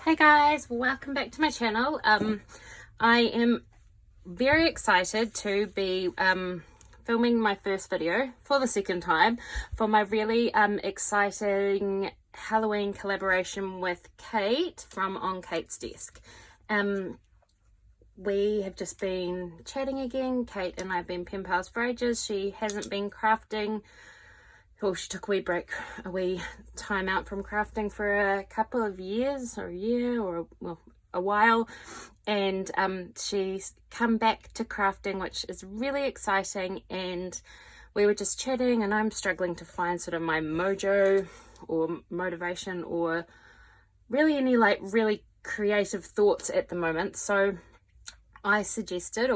Hey guys, welcome back to my channel. I am very excited to be filming my first video for the second time for my really exciting Halloween collaboration with Kate from On Kate's Desk. We have just been chatting again. Kate and I have been pen pals for ages. She hasn't been crafting. She took a wee time out from crafting for a couple of years, or a year, or a while, and she's come back to crafting, which is really exciting. And we were just chatting, and I'm struggling to find sort of my mojo or motivation or really any really creative thoughts at the moment. So we suggested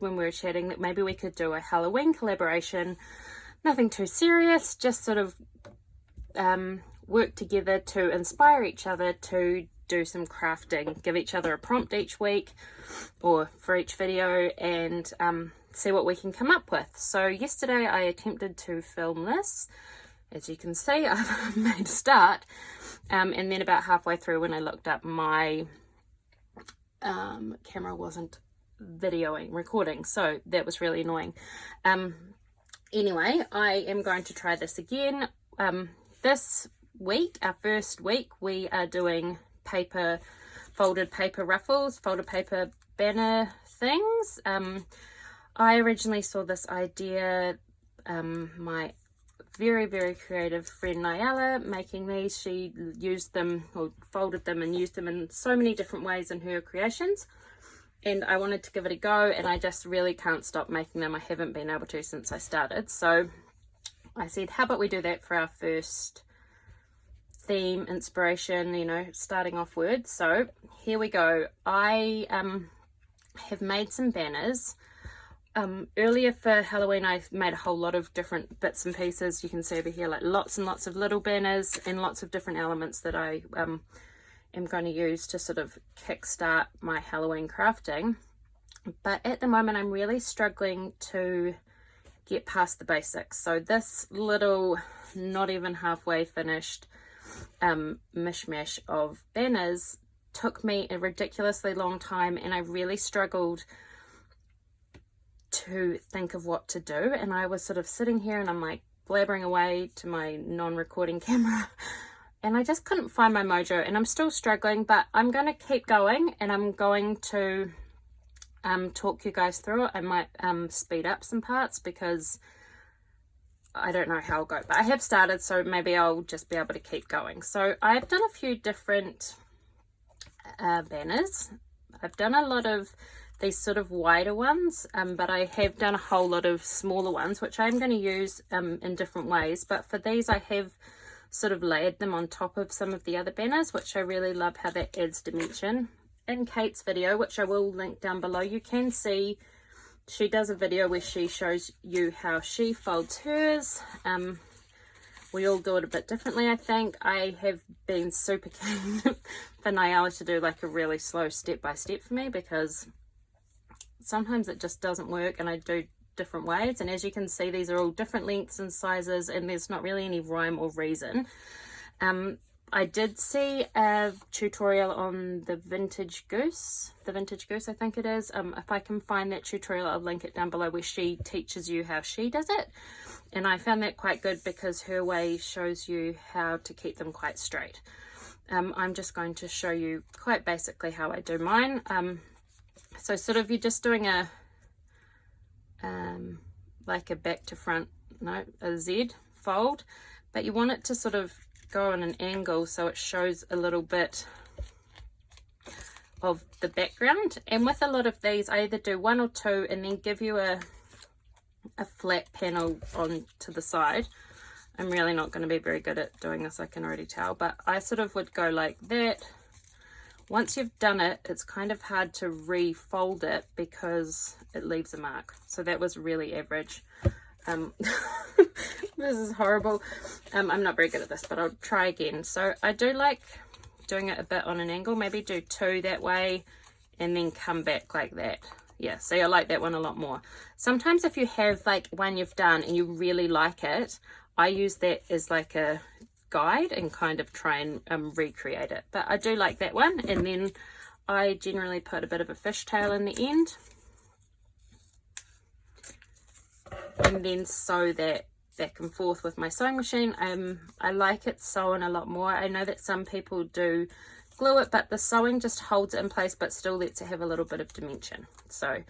when we were chatting that maybe we could do a Halloween collaboration. Nothing too serious, just sort of work together to inspire each other to do some crafting, give each other a prompt each week or for each video, and see what we can come up with. So yesterday I attempted to film this. As you can see, I've made a start, and then about halfway through when I looked up, my camera wasn't recording, so that was really annoying. Anyway, I am going to try this again. This week, our first week, we are doing folded paper ruffles, folded paper banner things. I originally saw this idea, my very, very creative friend Nyala making these. She used them, or folded them and used them in so many different ways in her creations. And I wanted to give it a go, and I just really can't stop making them. I haven't been able to since I started. So I said, how about we do that for our first theme, inspiration, starting off words. So here we go. I have made some banners. Earlier for Halloween, I made a whole lot of different bits and pieces. You can see over here, like lots and lots of little banners and lots of different elements that I am going to use to sort of kickstart my Halloween crafting. But at the moment I'm really struggling to get past the basics. So this little, not even halfway finished mishmash of banners took me a ridiculously long time, and I really struggled to think of what to do. And I was sort of sitting here and I'm like blabbering away to my non-recording camera, and I just couldn't find my mojo, and I'm still struggling, but I'm going to keep going, and I'm going to talk you guys through it. I might speed up some parts because I don't know how I'll go, but I have started, so maybe I'll just be able to keep going. So I've done a few different banners. I've done a lot of these sort of wider ones, but I have done a whole lot of smaller ones, which I'm going to use in different ways. But for these, I have sort of layered them on top of some of the other banners, which I really love how that adds dimension. In Kate's video, which I will link down below, you can see she does a video where she shows you how she folds hers. We all do it a bit differently, I think. I have been super keen for Nyala to do like a really slow step-by-step for me, because sometimes it just doesn't work and I do different ways. And as you can see, these are all different lengths and sizes, and there's not really any rhyme or reason. I did see a tutorial on the vintage goose I think it is. If I can find that tutorial, I'll link it down below, where she teaches you how she does it, and I found that quite good because her way shows you how to keep them quite straight. I'm just going to show you quite basically how I do mine. So sort of you're just doing a like a back to front, a Z fold, but you want it to sort of go on an angle so it shows a little bit of the background. And with a lot of these, I either do one or two and then give you a flat panel on to the side. I'm really not going to be very good at doing this, I can already tell, but I sort of would go like that. Once you've done it, it's kind of hard to refold it because it leaves a mark. So that was really average. This is horrible. I'm not very good at this, but I'll try again. So I do like doing it a bit on an angle, maybe do two that way and then come back like that. Yeah, see, I like that one a lot more. Sometimes if you have like one you've done and you really like it, I use that as like a guide and kind of try and recreate it. But I do like that one. And then I generally put a bit of a fishtail in the end, and then sew that back and forth with my sewing machine. I like it sewn a lot more. I know that some people do glue it, but the sewing just holds it in place but still lets it have a little bit of dimension. So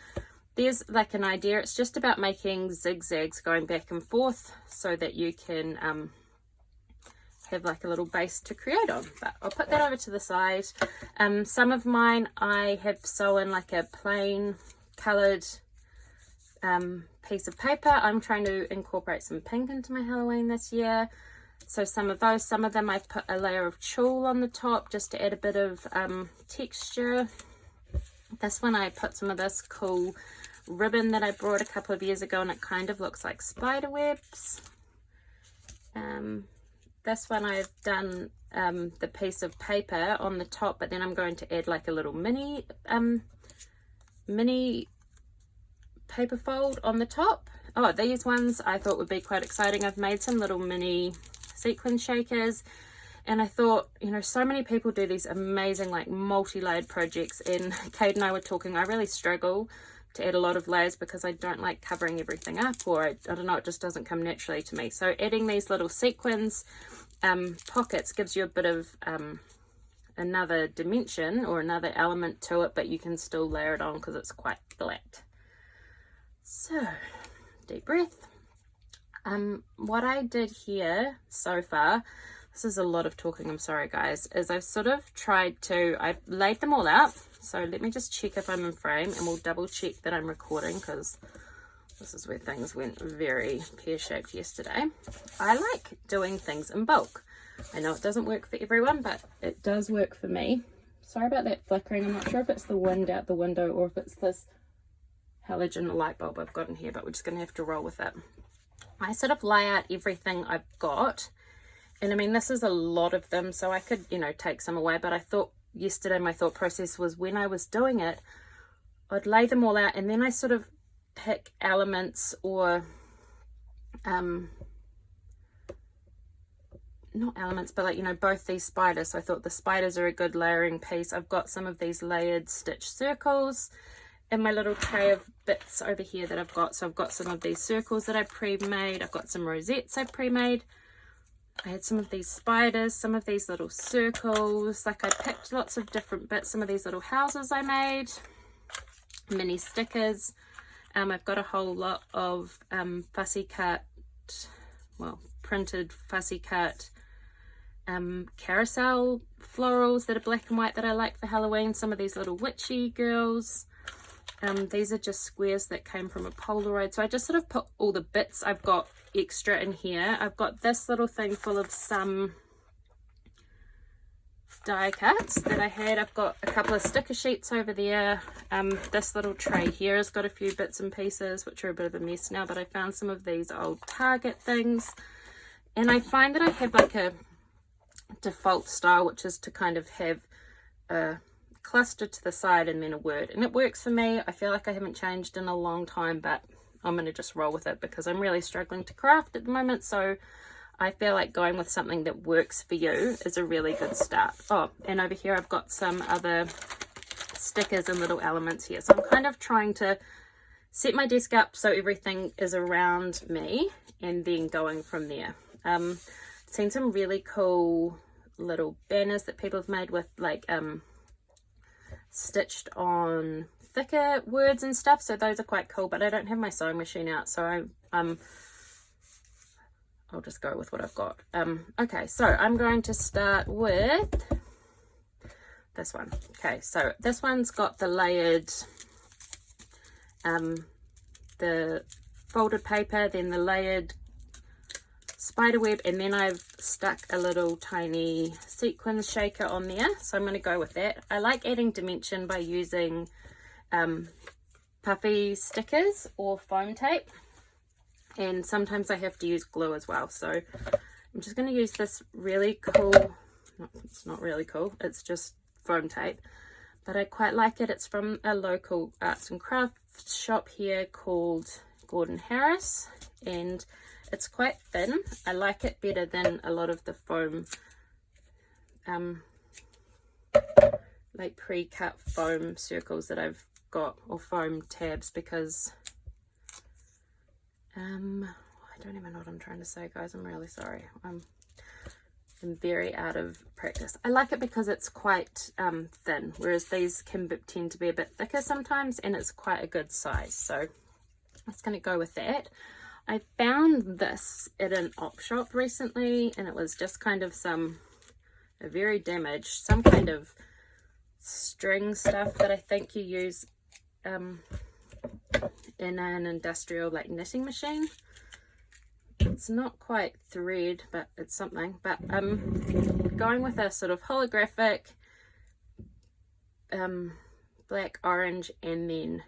there's like an idea. It's just about making zigzags going back and forth so that you can have like a little base to create on. But I'll put that over to the side. Some of mine I have sewn like a plain coloured piece of paper. I'm trying to incorporate some pink into my Halloween this year. So some of them I've put a layer of tulle on the top just to add a bit of texture. This one I put some of this cool ribbon that I brought a couple of years ago, and it kind of looks like spider webs. This one I've done the piece of paper on the top, but then I'm going to add like a little mini paper fold on the top. Oh, these ones I thought would be quite exciting. I've made some little mini sequin shakers, and I thought, you know, so many people do these amazing like multi-layered projects, and Kate and I were talking, I really struggle to add a lot of layers because I don't like covering everything up, or I don't know, it just doesn't come naturally to me. So adding these little sequins pockets gives you a bit of another dimension or another element to it, but you can still layer it on because it's quite flat. So deep breath. What I did here so far, this is a lot of talking, I'm sorry guys, is I've sort of I've laid them all out. So let me just check if I'm in frame, and we'll double check that I'm recording, because this is where things went very pear-shaped yesterday. I like doing things in bulk. I know it doesn't work for everyone, but it does work for me. Sorry about that flickering. I'm not sure if it's the wind out the window or if it's this halogen light bulb I've got in here, but we're just going to have to roll with it. I sort of lay out everything I've got, and I mean this is a lot of them, so I could, you know, take some away, but I thought yesterday my thought process was when I was doing it, I'd lay them all out and then I sort of pick elements, or not elements, but like, you know, both these spiders. So I thought the spiders are a good layering piece. I've got some of these layered stitch circles in my little tray of bits over here that I've got. So I've got some of these circles that I pre-made. I've got some rosettes I pre-made. I had some of these spiders, some of these little circles. Like I picked lots of different bits. Some of these little houses I made, mini stickers. I've got a whole lot of fussy cut, well, printed fussy cut carousel florals that are black and white that I like for Halloween. Some of these little witchy girls. These are just squares that came from a Polaroid. So I just sort of put all the bits I've got extra in here. I've got this little thing full of some die cuts that I had. I've got a couple of sticker sheets over there. This little tray here has got a few bits and pieces which are a bit of a mess now, but I found some of these old Target things, and I find that I have like a default style, which is to kind of have a cluster to the side and then a word, and it works for me. I feel like I haven't changed in a long time, but I'm going to just roll with it because I'm really struggling to craft at the moment. So I feel like going with something that works for you is a really good start. Oh, and over here I've got some other stickers and little elements here. So I'm kind of trying to set my desk up so everything is around me and then going from there. Seen some really cool little banners that people have made with like stitched on thicker words and stuff, so those are quite cool, but I don't have my sewing machine out, so I'll just go with what I've got. Okay, so I'm going to start with this one. Okay, so this one's got the layered the folded paper, then the layered spider web, and then I've stuck a little tiny sequin shaker on there, so I'm going to go with that. I like adding dimension by using puffy stickers or foam tape, and sometimes I have to use glue as well. So I'm just going to use this really cool, it's not really cool, it's just foam tape, but I quite like it. It's from a local arts and crafts shop here called Gordon Harris, and it's quite thin. I like it better than a lot of the foam, like pre-cut foam circles that I've got, or foam tabs, because I don't even know what I'm trying to say, guys. I'm really sorry. I'm very out of practice. I like it because it's quite thin, whereas these can tend to be a bit thicker sometimes, and it's quite a good size. So I'm just going to go with that. I found this at an op shop recently, and it was just kind of very damaged, some kind of string stuff that I think you use in an industrial like knitting machine. It's not quite thread, but it's something. But I'm going with a sort of holographic black, orange, and then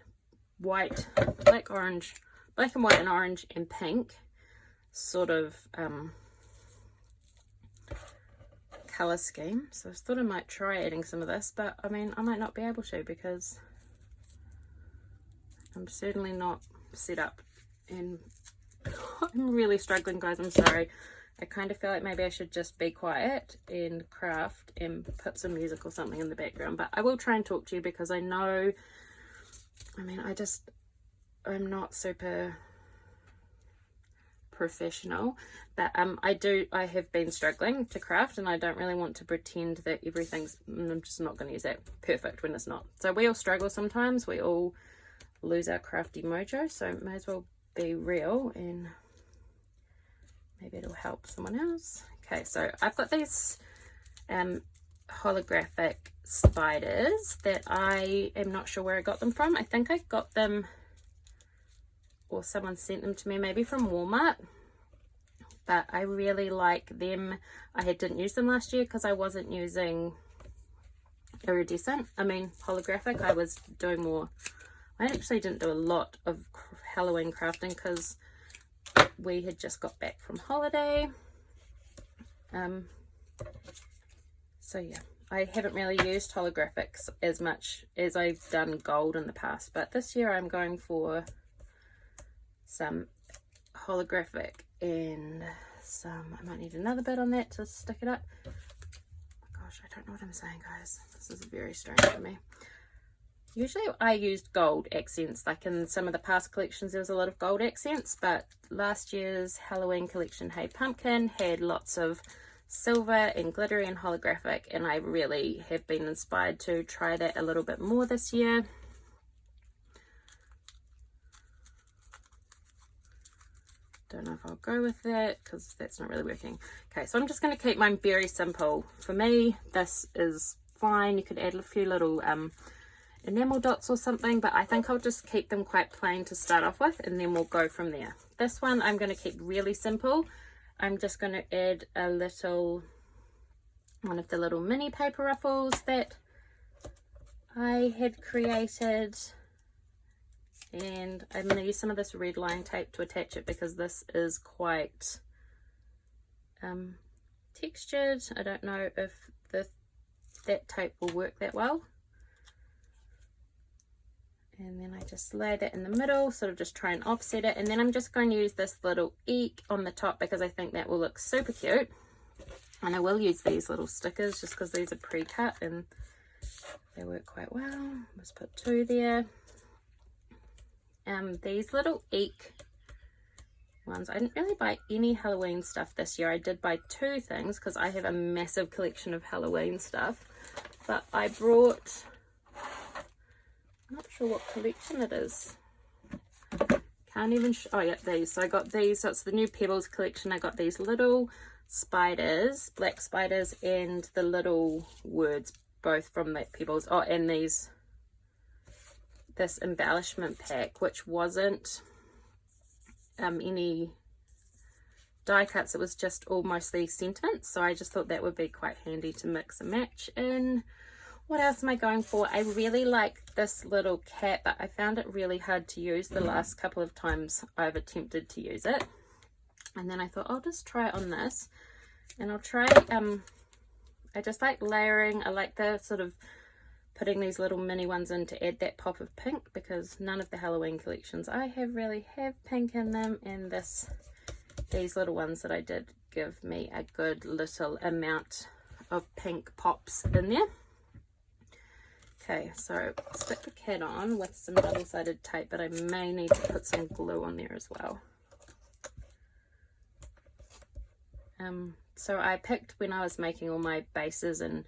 white, black and white and orange and pink sort of color scheme. So I thought I might try adding some of this, but I mean, I might not be able to, because I'm certainly not set up, and I'm really struggling, guys. I'm sorry. I kind of feel like maybe I should just be quiet and craft and put some music or something in the background, but I will try and talk to you, because I know, I mean, I'm not super professional, but I have been struggling to craft, and I don't really want to pretend that I'm just not going to use that perfect when it's not. So we all struggle sometimes, we all lose our crafty mojo, so may as well be real, and maybe it'll help someone else. Okay, so I've got these holographic spiders that I am not sure where I got them from. I think I got them, or someone sent them to me, maybe from Walmart, but I really like them. I didn't use them last year because I wasn't using iridescent, holographic. I was doing more, I actually didn't do a lot of Halloween crafting because we had just got back from holiday. So yeah, I haven't really used holographics as much as I've done gold in the past, but this year I'm going for some holographic and some, I might need another bit on that to stick it up. Oh my gosh, I don't know what I'm saying, guys. This is very strange for me. Usually I used gold accents, like in some of the past collections there was a lot of gold accents, but last year's Halloween collection, Hey Pumpkin, had lots of silver and glittery and holographic, and I really have been inspired to try that a little bit more this year. Don't know if I'll go with that because that's not really working. Okay, so I'm just going to keep mine very simple. For me, this is fine. You could add a few little enamel dots or something, but I think I'll just keep them quite plain to start off with, and then we'll go from there. This one I'm going to keep really simple. I'm just going to add one of the little mini paper ruffles that I had created, and I'm going to use some of this red line tape to attach it because this is quite textured. I don't know if that tape will work that well. And then I just lay that in the middle, sort of just try and offset it. And then I'm just going to use this little eek on the top because I think that will look super cute. And I will use these little stickers just because these are pre-cut and they work quite well. Let's put 2 there. These little eek ones, I didn't really buy any Halloween stuff this year. I did buy 2 things because I have a massive collection of Halloween stuff. But I brought... not sure what collection it is. Can't even oh yeah, these. So I got these. So it's the new Pebbles collection. I got these little spiders, black spiders, and the little words, both from that Pebbles. Oh, and this embellishment pack, which wasn't any die cuts. It was just all mostly sentiments. So I just thought that would be quite handy to mix and match in. What else am I going for? I really like this little cat, but I found it really hard to use the last couple of times I've attempted to use it. And then I thought I'll just try it on this. And I'll try, I just like layering. I like the sort of putting these little mini ones in to add that pop of pink, because none of the Halloween collections I have really have pink in them. And this these little ones that I did give me a good little amount of pink pops in there. Okay, so stick the cat on with some double-sided tape, but I may need to put some glue on there as well. So I picked, when I was making all my bases and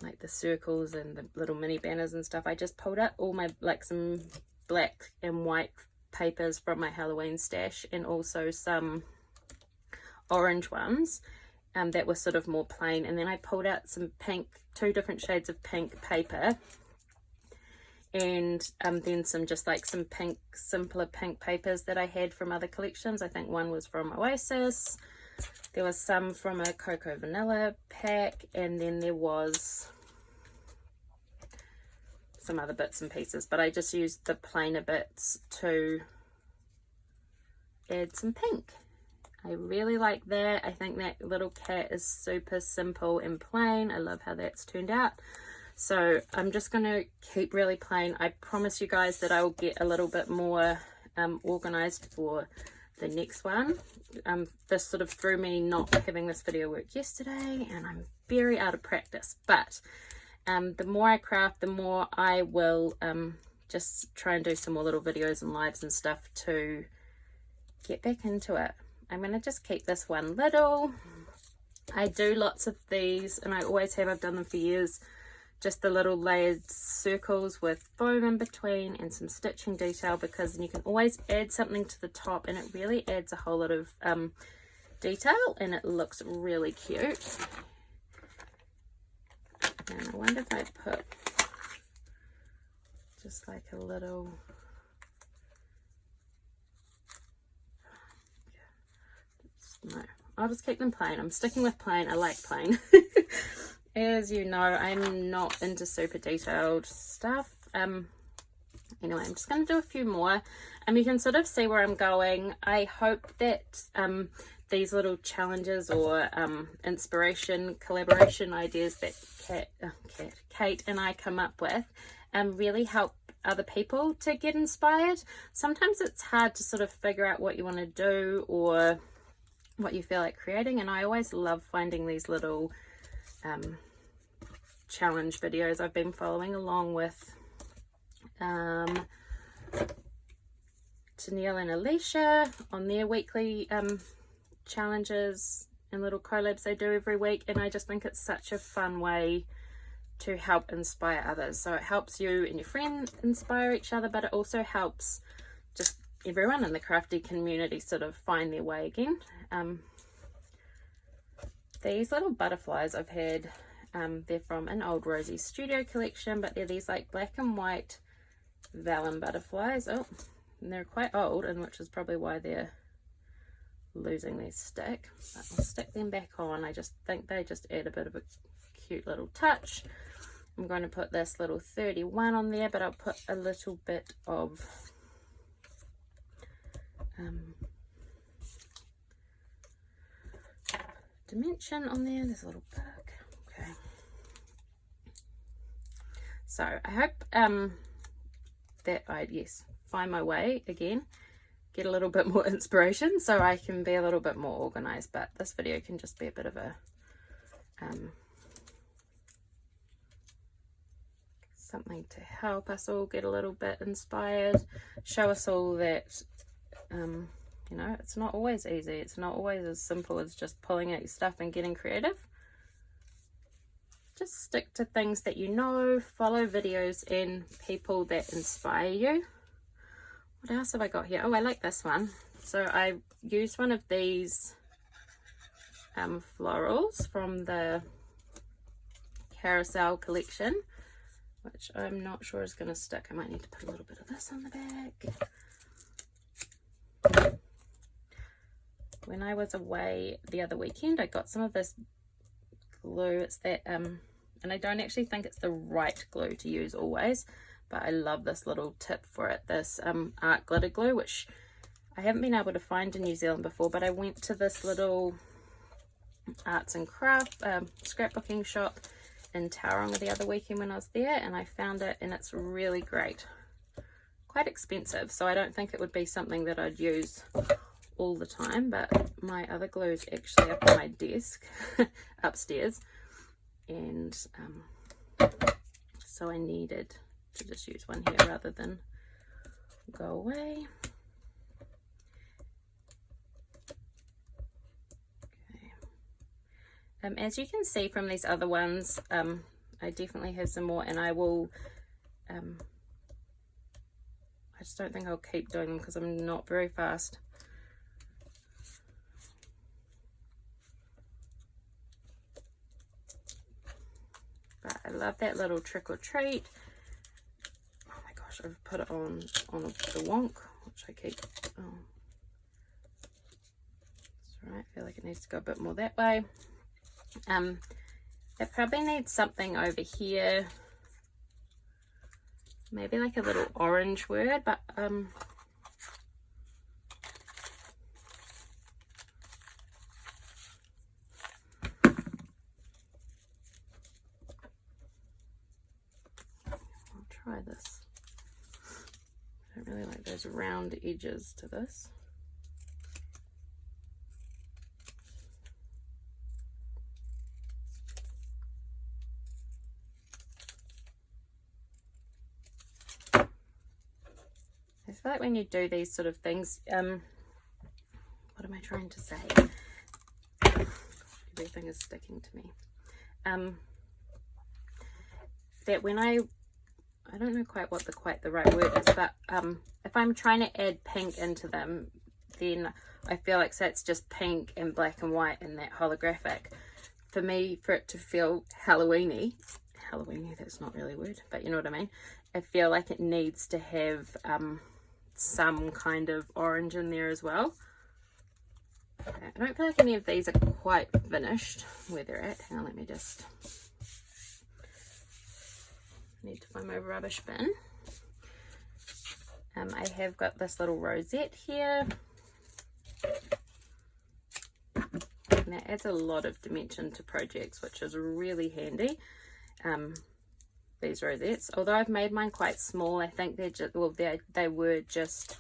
like the circles and the little mini banners and stuff, I just pulled out all my, like, some black and white papers from my Halloween stash, and also some orange ones that were sort of more plain, and then I pulled out some pink, 2 different shades of pink paper, and then some just like some pink, simpler pink papers that I had from other collections. I think one was from Oasis, there was some from a Cocoa Vanilla pack, and then there was some other bits and pieces, but I just used the plainer bits to add some pink. I really like that. I think that little cat is super simple and plain. I love how that's turned out. So I'm just going to keep really plain. I promise you guys that I will get a little bit more organized for the next one. This sort of threw me not having this video work yesterday, and I'm very out of practice. But the more I craft, the more I will just try and do some more little videos and lives and stuff to get back into it. I'm going to just keep this one little. I do lots of these, and I always have. I've done them for years. Just the little layered circles with foam in between and some stitching detail, because then you can always add something to the top, and it really adds a whole lot of detail, and it looks really cute. And I wonder if I put just like a little... No, I'll just keep them plain. I'm sticking with plain. I like plain. As you know, I'm not into super detailed stuff. Anyway, I'm just going to do a few more. You can sort of see where I'm going. I hope that these little challenges or inspiration, collaboration ideas that Kate and I come up with really help other people to get inspired. Sometimes it's hard to sort of figure out what you want to do or what you feel like creating, and I always love finding these little challenge videos. I've been following along with Tennille and Alicia on their weekly challenges and little collabs they do every week, and I just think it's such a fun way to help inspire others. So it helps you and your friend inspire each other, but it also helps just everyone in the crafty community sort of find their way again. These little butterflies I've had, they're from an old Rosie Studio collection, but they're these like black and white vellum butterflies. Oh, and they're quite old, and which is probably why they're losing their stick. But I'll stick them back on. I just think they just add a bit of a cute little touch. I'm going to put this little 31 on there, but I'll put a little bit of dimension on there. There's a little bug. Okay, so I hope that I find my way again, get a little bit more inspiration so I can be a little bit more organized. But this video can just be a bit of a something to help us all get a little bit inspired, show us all that you know, it's not always easy. It's not always as simple as just pulling out your stuff and getting creative. Just stick to things that you know, follow videos and people that inspire you. What else have I got here? Oh, I like this one. So I used one of these florals from the Carousel collection, which I'm not sure is going to stick. I might need to put a little bit of this on the back. When I was away the other weekend, I got some of this glue. It's that, and I don't actually think it's the right glue to use always, but I love this little tip for it. This art glitter glue, which I haven't been able to find in New Zealand before, but I went to this little arts and craft scrapbooking shop in Tauranga the other weekend when I was there, and I found it, and it's really great. Quite expensive, so I don't think it would be something that I'd use all the time, but my other glue is actually up on my desk upstairs, and so I needed to just use one here rather than go away. Okay. As you can see from these other ones, I definitely have some more, and I will I just don't think I'll keep doing them because I'm not very fast. But I love that little trick or treat. Oh my gosh, I've put it on the wonk, which I keep. Oh, that's right. I feel like it needs to go a bit more that way. It probably needs something over here. Maybe like a little orange word, but I'll try this. I don't really like those round edges to this. I feel like when you do these sort of things, what am I trying to say? Everything is sticking to me. That when I don't know quite what the right word is, but if I'm trying to add pink into them, then I feel like so it's just pink and black and white and that holographic. For me, for it to feel Halloweeny, that's not really a word, but you know what I mean. I feel like it needs to have some kind of orange in there as well. Okay, I don't feel like any of these are quite finished where they're at. Hang on, let me just need to find my rubbish bin. I have got this little rosette here, and that adds a lot of dimension to projects, which is really handy. These rosettes, although I've made mine quite small, I think they're just, well, they were just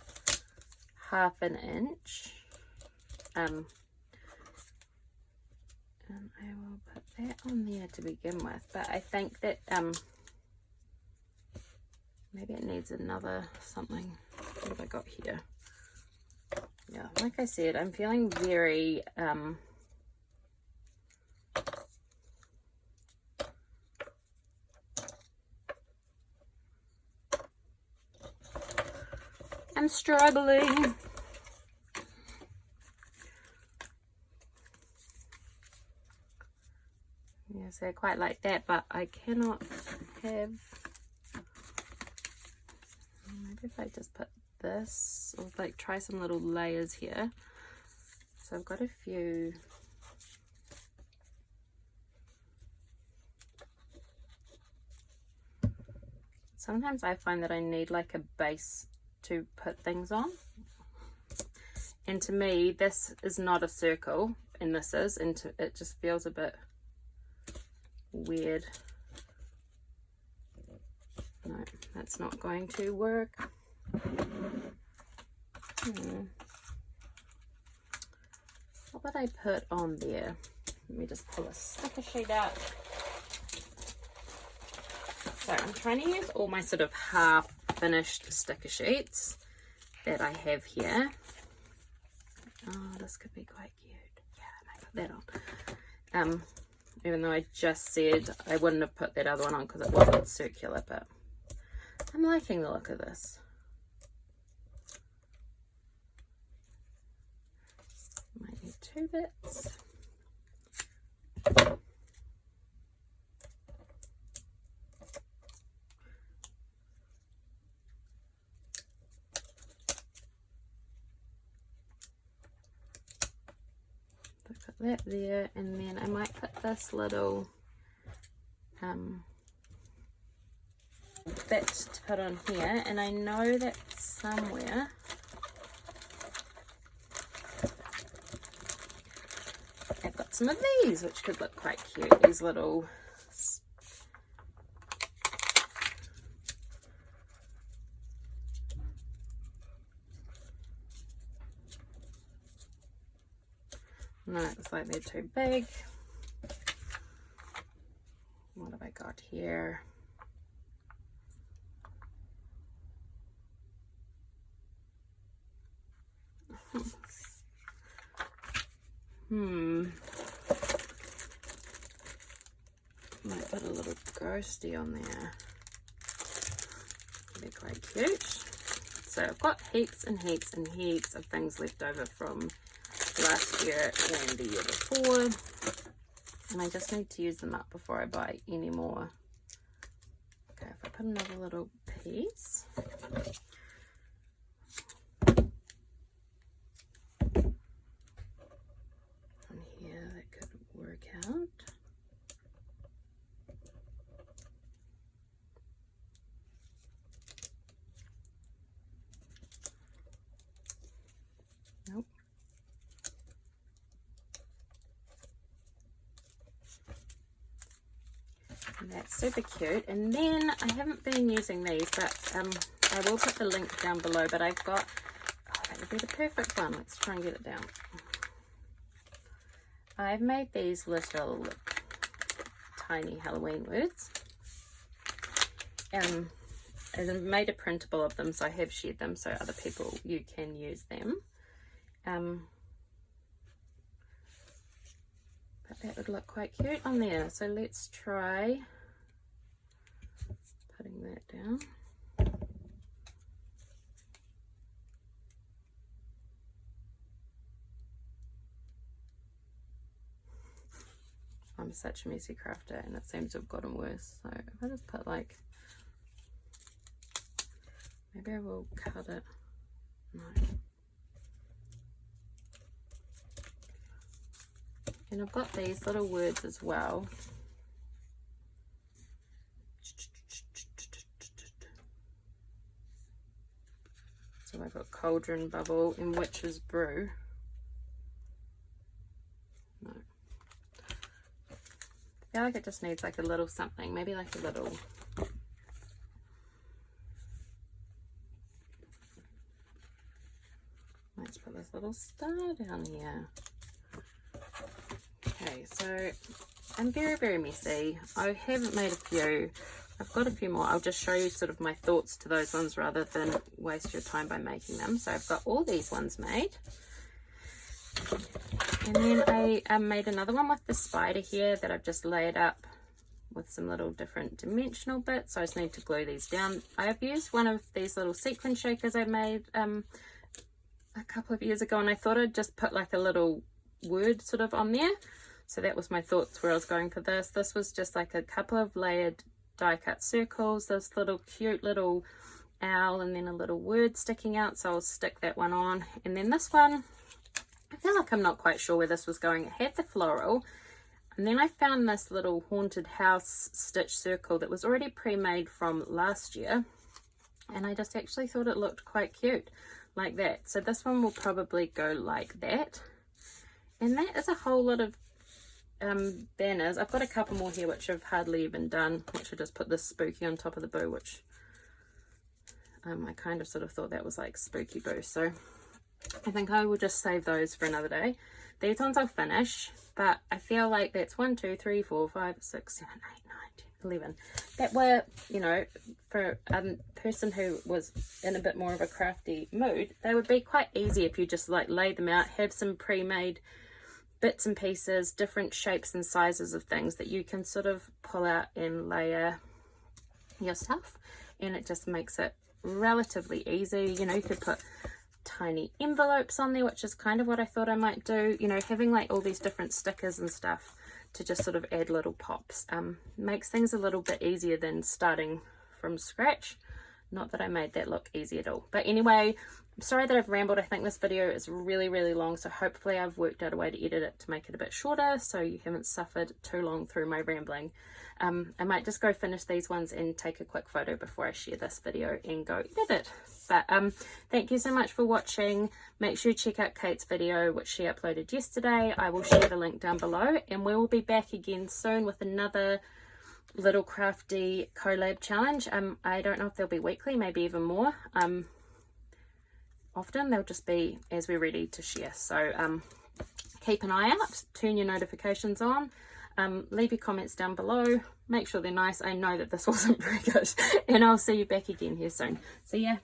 ½ an inch. And I will put that on there to begin with, but I think that maybe it needs another something. What have I got here? Yeah, like I said, I'm feeling very I'm struggling. Yes, I quite like that, but I cannot have. Maybe if I just put this, or like try some little layers here. So I've got a few. Sometimes I find that I need like a base to put things on, and to me this is not a circle, and this is, and it just feels a bit weird. No, that's not going to work. What would I put on there? Let me just pull a sticker sheet out. So I'm trying to use all my sort of half finished sticker sheets that I have here. Oh, this could be quite cute. Yeah, I might put that on. Even though I just said I wouldn't have put that other one on because it wasn't circular, but I'm liking the look of this. Might need 2 bits. Put that there, and then I might put this little bit to put on here, and I know that somewhere I've got some of these which could look quite cute. These little No, it looks like they're too big. What have I got here? Might put a little ghosty on there. They're quite cute. So I've got heaps and heaps and heaps of things left over from last year and the year before. And I just need to use them up before I buy any more. Okay, if I put another little piece. On here, that could work out. Nope. And that's super cute. And then I haven't been using these, but I will put the link down below. But I've got, oh, that would be the perfect one. Let's try and get it down. I've made these little tiny Halloween words. And I've made a printable of them, so I have shared them so other people, you can use them. But that would look quite cute on there. So let's try putting that down. I'm such a messy crafter and it seems to have gotten worse. So if I just put like, maybe I will cut it. No. And I've got these little words as well. So I've got cauldron, bubble, and witch's brew. No. I feel like it just needs like a little something, maybe like a little. Let's put this little star down here. Okay, so I'm very, very messy. I haven't made a few. I've got a few more. I'll just show you sort of my thoughts to those ones rather than waste your time by making them. So I've got all these ones made. And then I made another one with the spider here that I've just laid up with some little different dimensional bits. So I just need to glue these down. I have used one of these little sequin shakers I made a couple of years ago, and I thought I'd just put like a little word sort of on there. So that was my thoughts where I was going for this. This was just like a couple of layered die cut circles, this little cute little owl, and then a little word sticking out. So I'll stick that one on. And then this one, I feel like I'm not quite sure where this was going. It had the floral, and then I found this little haunted house stitch circle that was already pre-made from last year, and I just actually thought it looked quite cute like that. So this one will probably go like that. And that is a whole lot of banners. I've got a couple more here which I've hardly even done, which I just put this spooky on top of the boo, which I kind of sort of thought that was like spooky boo. So I think I will just save those for another day. These ones I'll finish, but I feel like that's 1, 2, 3, 4, 5, 6, 7, 8, 9, 10, 11 that were, you know, for a person who was in a bit more of a crafty mood, they would be quite easy if you just like lay them out, have some pre-made bits and pieces, different shapes and sizes of things that you can sort of pull out and layer your stuff, and it just makes it relatively easy. You know, you could put tiny envelopes on there, which is kind of what I thought I might do, you know, having like all these different stickers and stuff to just sort of add little pops makes things a little bit easier than starting from scratch. Not that I made that look easy at all, but anyway, I'm sorry that I've rambled. I think this video is really, really long, so hopefully I've worked out a way to edit it to make it a bit shorter so you haven't suffered too long through my rambling. I might just go finish these ones and take a quick photo before I share this video and go edit it. But thank you so much for watching. Make sure you check out Kate's video, which she uploaded yesterday. I will share the link down below, and we will be back again soon with another little crafty collab challenge. I don't know if they'll be weekly, maybe even more. Often they'll just be as we're ready to share. So keep an eye out, turn your notifications on, leave your comments down below, make sure they're nice. I know that this wasn't very good, and I'll see you back again here soon. See ya.